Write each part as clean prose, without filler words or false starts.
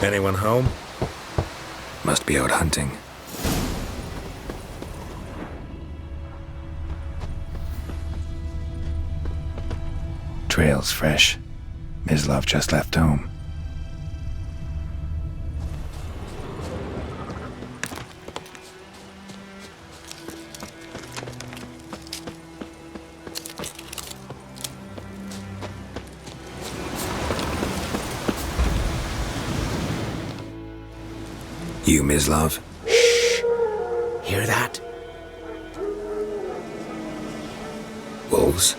Anyone home? Must be out hunting. Trail's fresh. Mislav just left home. You, Mislav? Shh! Hear that? Wolves?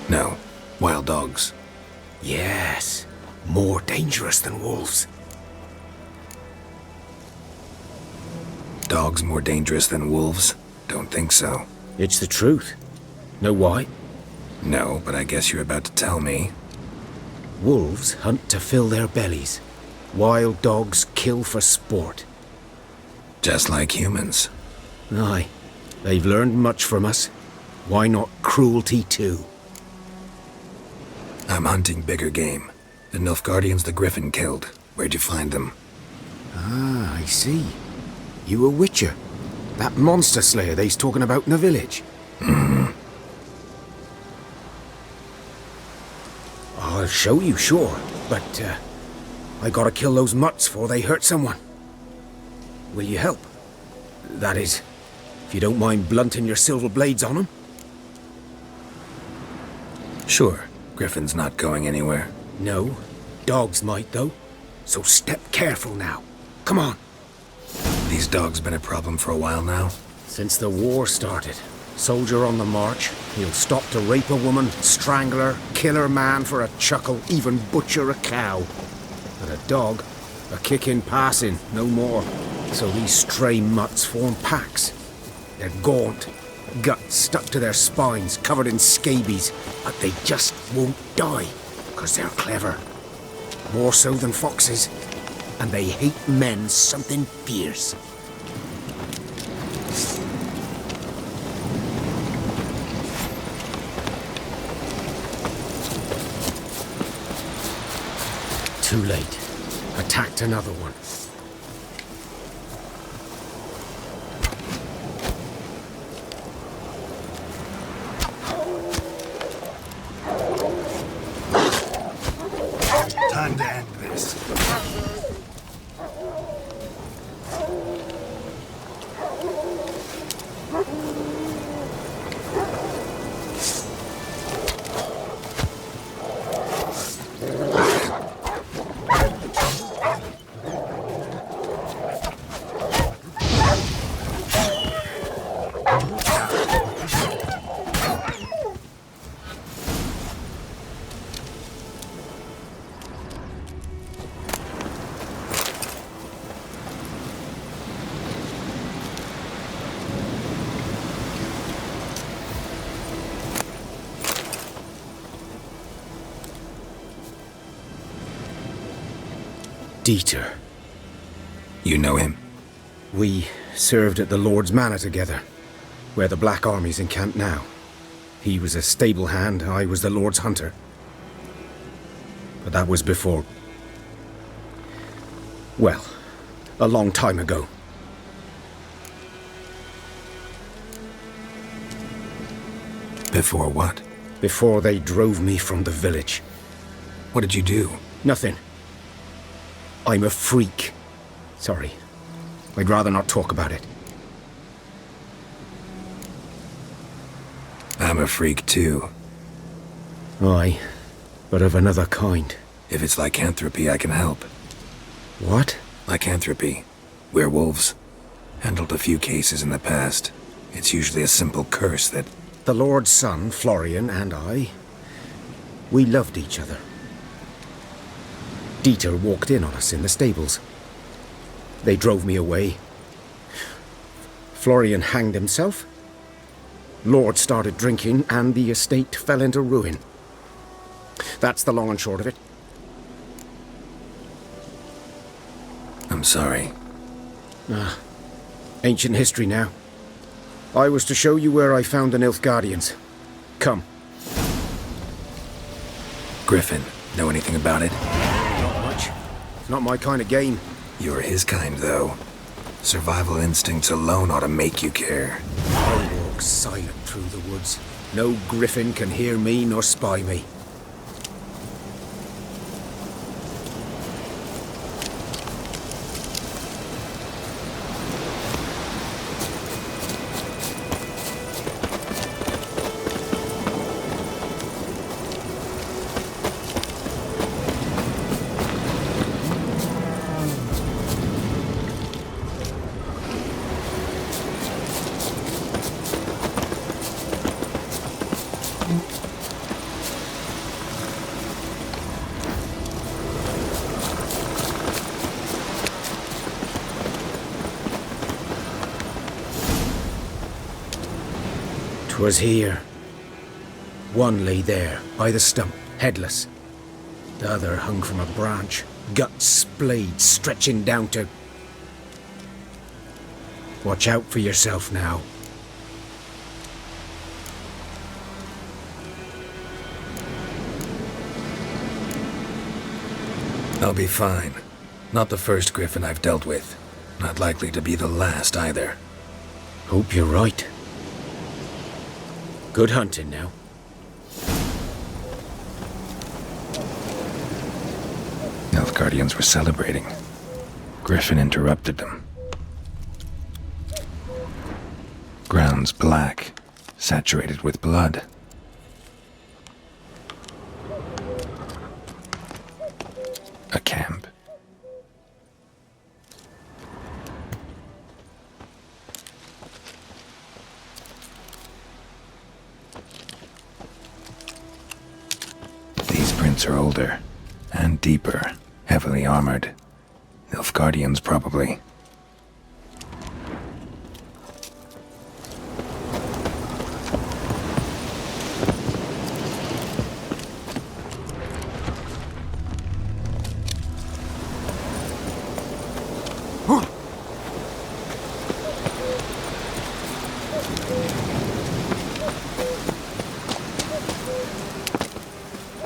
No. Wild dogs. Yes. More dangerous than wolves. Dogs more dangerous than wolves? Don't think so. It's the truth. Know why? No, but I guess you're about to tell me. Wolves hunt to fill their bellies. Wild dogs kill for sport. Just like humans. Aye. They've learned much from us. Why not cruelty too? I'm hunting bigger game. The Nilfgaardians the Griffin killed. Where'd you find them? Ah, I see. You a witcher. That monster slayer they's talking about in the village. I'll show you, sure. But, I gotta kill those mutts before they hurt someone. Will you help? That is, if you don't mind blunting your silver blades on them. Sure. Griffin's not going anywhere. No. Dogs might, though. So step careful now. Come on. These dogs been a problem for a while now? Since the war started. Soldier on the march. He'll stop to rape a woman, strangle her, kill her man for a chuckle, even butcher a cow. But a dog, a kick in passing, no more. So these stray mutts form packs. They're gaunt, guts stuck to their spines, covered in scabies, but they just won't die, 'cause they're clever. More so than foxes. And they hate men something fierce. Too late. Attacked another one. Time to end this. Dieter. You know him? We served at the Lord's Manor together, where the Black Army's encamped now. He was a stable hand, I was the Lord's hunter. But that was before... well, a long time ago. Before what? Before they drove me from the village. What did you do? Nothing. I'm a freak. Sorry. I'd rather not talk about it. I'm a freak too. Aye, but of another kind. If it's lycanthropy, I can help. What? Lycanthropy. Werewolves. Handled a few cases in the past. It's usually a simple curse that... The Lord's son, Florian, and I... we loved each other. Dieter walked in on us in the stables. They drove me away. Florian hanged himself. Lord started drinking, and the estate fell into ruin. That's the long and short of it. I'm sorry. Ancient history now. I was to show you where I found the Nilfgaardians. Come. Griffin, know anything about it? Not much. It's not my kind of game. You're his kind, though. Survival instincts alone ought to make you care. I'll walk silent through the woods. No griffin can hear me nor spy me. "'Twas here. One lay there, by the stump, headless. The other hung from a branch, guts splayed, stretching down to... Watch out for yourself now." I'll be fine. Not the first griffin I've dealt with. Not likely to be the last either. Hope you're right. Good hunting now. Nilfgaardians were celebrating. Griffin interrupted them. Ground's black, saturated with blood. A camp. These prints are older and deeper, heavily armored. Nilfgaardians, probably.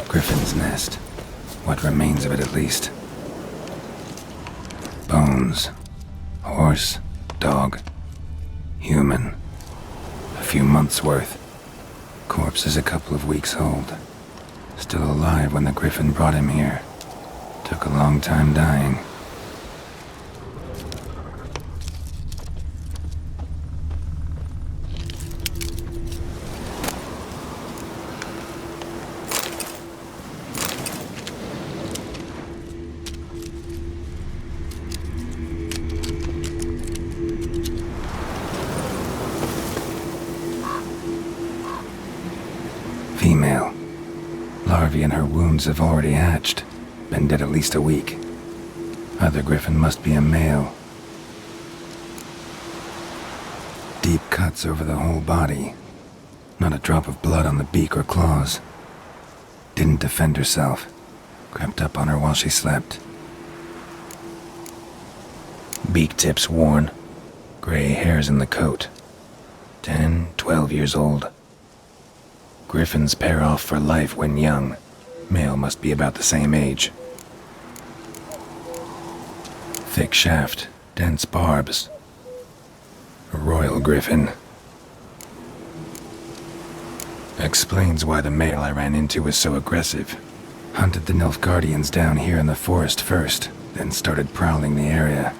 Griffin's nest. What remains of it, at least. Bones. Horse. Dog. Human. A few months' worth. Corpse is a couple of weeks old. Still alive when the Griffin brought him here. Took a long time dying. Female. Larvae in her wounds have already hatched. Been dead at least a week. Other griffin must be a male. Deep cuts over the whole body. Not a drop of blood on the beak or claws. Didn't defend herself. Crept up on her while she slept. Beak tips worn. Gray hairs in the coat. 10, 12 years old. Griffins pair off for life when young. Male must be about the same age. Thick shaft, dense barbs. A royal griffin. Explains why the male I ran into was so aggressive. Hunted the Nilfgaardians down here in the forest first, then started prowling the area.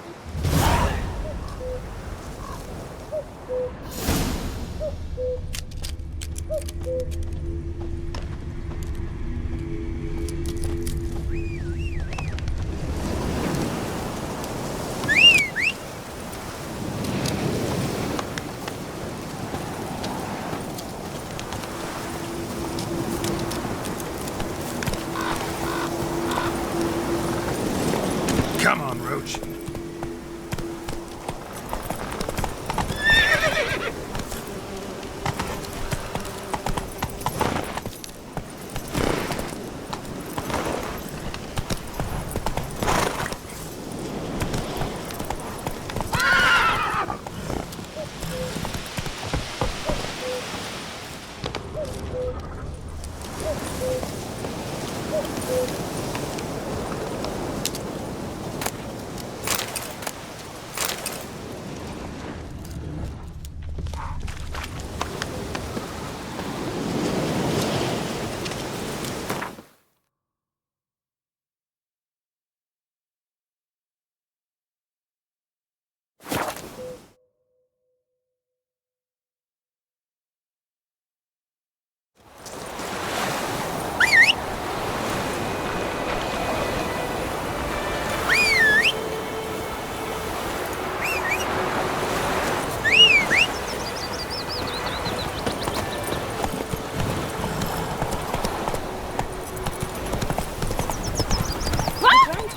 Come on, Roach.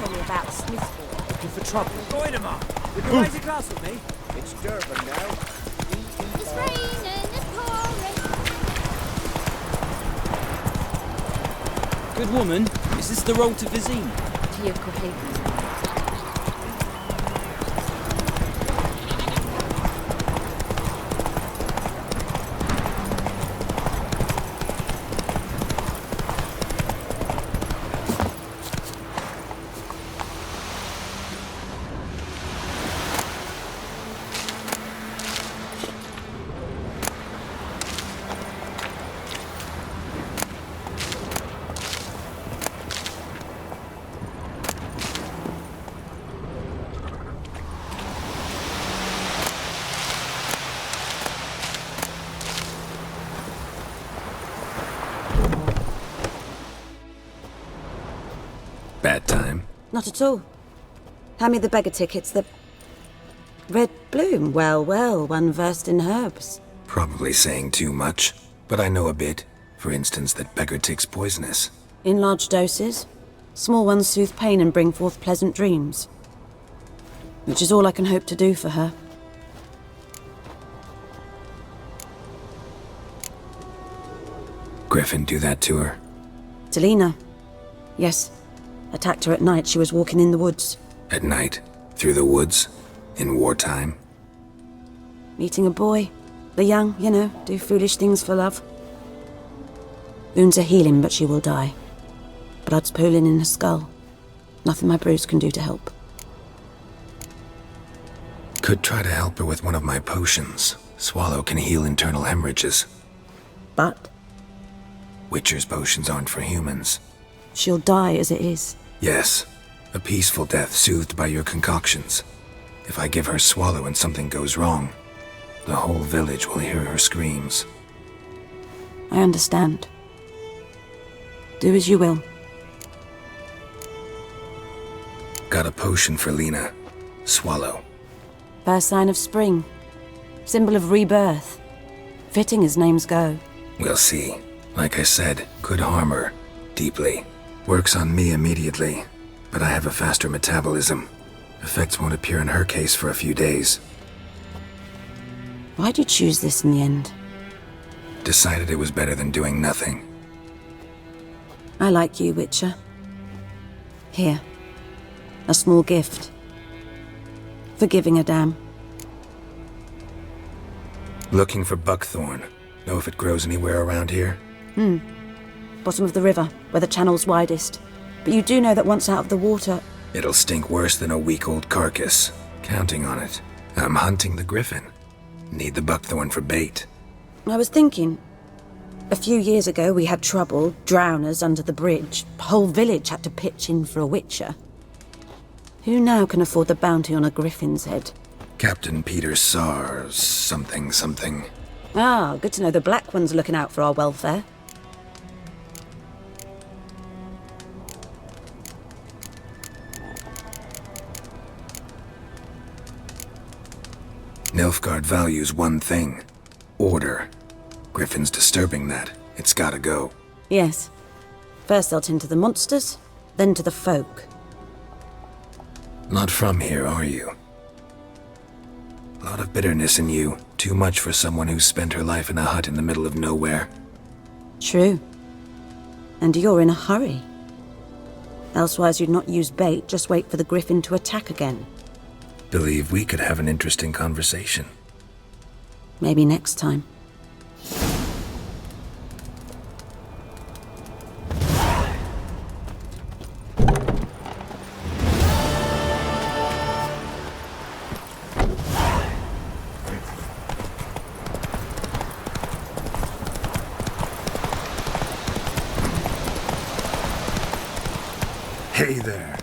tell me about the Smiths boy. Looking for trouble. Join him up. Would you raise a glass with me? It's Durban now. It's raining, it's pouring. Good woman, is this the road to Vizima? To your Cohiba. Bad time? Not at all. Hand me the beggar tickets, the... Red bloom. Well, well, one versed in herbs. Probably saying too much, but I know a bit. For instance, that beggar tick's poisonous. In large doses. Small ones soothe pain and bring forth pleasant dreams. Which is all I can hope to do for her. Griffin do that to her? Delina. Yes. Attacked her at night. She was walking in the woods. At night? Through the woods? In wartime? Meeting a boy. The young, you know, do foolish things for love. Wounds are healing, but she will die. Blood's pooling in her skull. Nothing my brews can do to help. Could try to help her with one of my potions. Swallow can heal internal hemorrhages. But Witcher's potions aren't for humans. she'll die as it is. Yes, a peaceful death soothed by your concoctions. If I give her Swallow and something goes wrong, the whole village will hear her screams. I understand. Do as you will. Got a potion for Lena. Swallow. First sign of spring. Symbol of rebirth. Fitting as names go. We'll see. Like I said, could harm her. Deeply. Works on me immediately, but I have a faster metabolism. Effects won't appear in her case for a few days. Why'd you choose this in the end? Decided it was better than doing nothing. I like you, Witcher. Here. A small gift. For giving a damn. Looking for buckthorn. Know if it grows anywhere around here? Bottom of the river, where the channel's widest. But you do know that once out of the water... It'll stink worse than a week-old carcass. Counting on it. I'm hunting the griffin. Need the buckthorn for bait. I was thinking... A few years ago we had trouble, drowners under the bridge. Whole village had to pitch in for a witcher. Who now can afford the bounty on a griffin's head? Captain Peter Sars, something. Ah, good to know the Black One's looking out for our welfare. Nilfgaard values one thing. Order. Griffin's disturbing that. It's gotta go. Yes. First they'll tend to the monsters, then to the folk. Not from here, are you? A lot of bitterness in you. Too much for someone who's spent her life in a hut in the middle of nowhere. True. And you're in a hurry. Elsewise you'd not use bait, just wait for the griffin to attack again. Believe we could have an interesting conversation. Maybe next time. Hey there.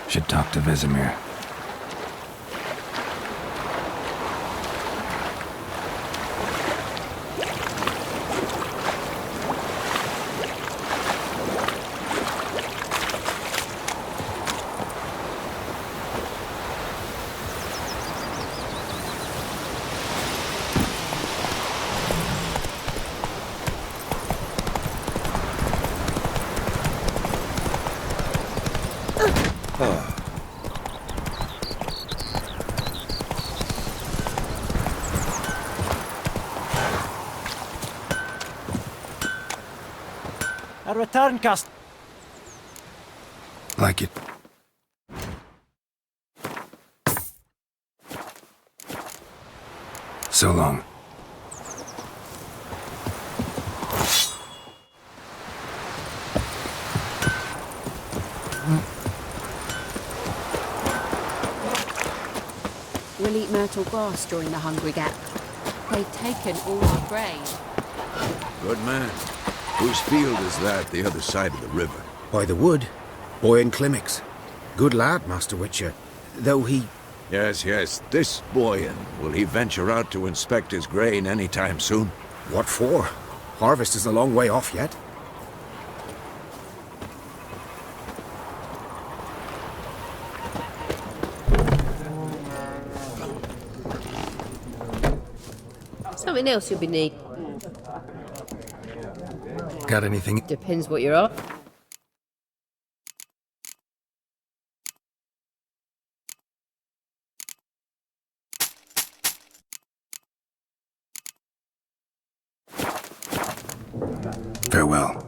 Should talk to Vesemir. A return cust. Like it. So long. We'll eat myrtle grass during the Hungry Gap. They've taken all our grain. Good man. Whose field is that the other side of the river? By the wood, Boyan Klimmix. Good lad, Master Witcher. Though he... Yes, this Boyan. Will he venture out to inspect his grain any time soon? What for? Harvest is a long way off yet. Something else you'll be needing. Got anything? Depends what you're after. Farewell.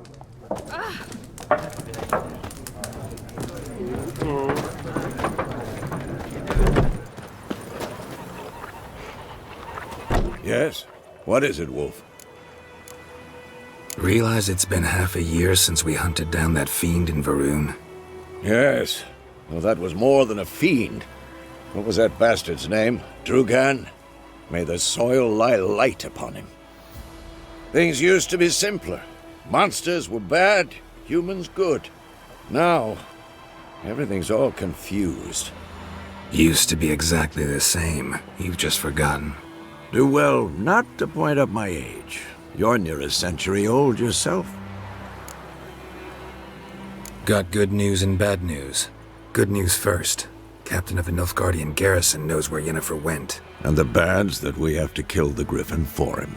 Yes? What is it, Wolf? Realize it's been half a year since we hunted down that fiend in Varun. Yes. Well, that was more than a fiend. What was that bastard's name? Drugan? May the soil lie light upon him. Things used to be simpler. Monsters were bad, humans good. Now, everything's all confused. Used to be exactly the same. You've just forgotten. Do well not to point up my age. You're near a century old yourself. Got good news and bad news. Good news first. Captain of the Nilfgaardian garrison knows where Yennefer went. And the bad's that we have to kill the Griffin for him.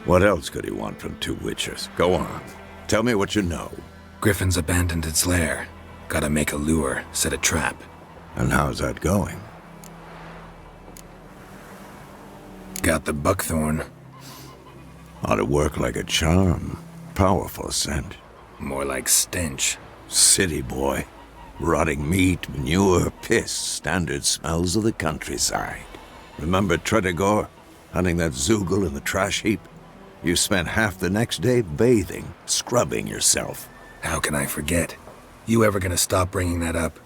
What else could he want from two witchers? Go on. Tell me what you know. Griffin's abandoned its lair. Gotta make a lure, set a trap. And how's that going? Got the buckthorn. Ought to work like a charm. Powerful scent. More like stench. City boy. Rotting meat, manure, piss. Standard smells of the countryside. Remember Tredegor? Hunting that Zoogle in the trash heap? You spent half the next day bathing, scrubbing yourself. How can I forget? You ever gonna stop bringing that up?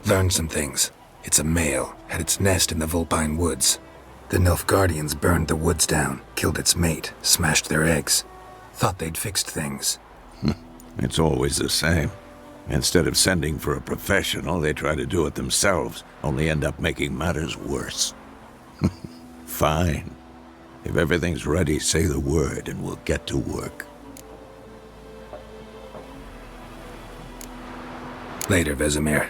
Learned some things. It's a male, had its nest in the Vulpine Woods. The Nilfgaardians burned the woods down, killed its mate, smashed their eggs. Thought they'd fixed things. It's always the same. Instead of sending for a professional, they try to do it themselves, only end up making matters worse. Fine. If everything's ready, say the word and we'll get to work. Later, Vesemir.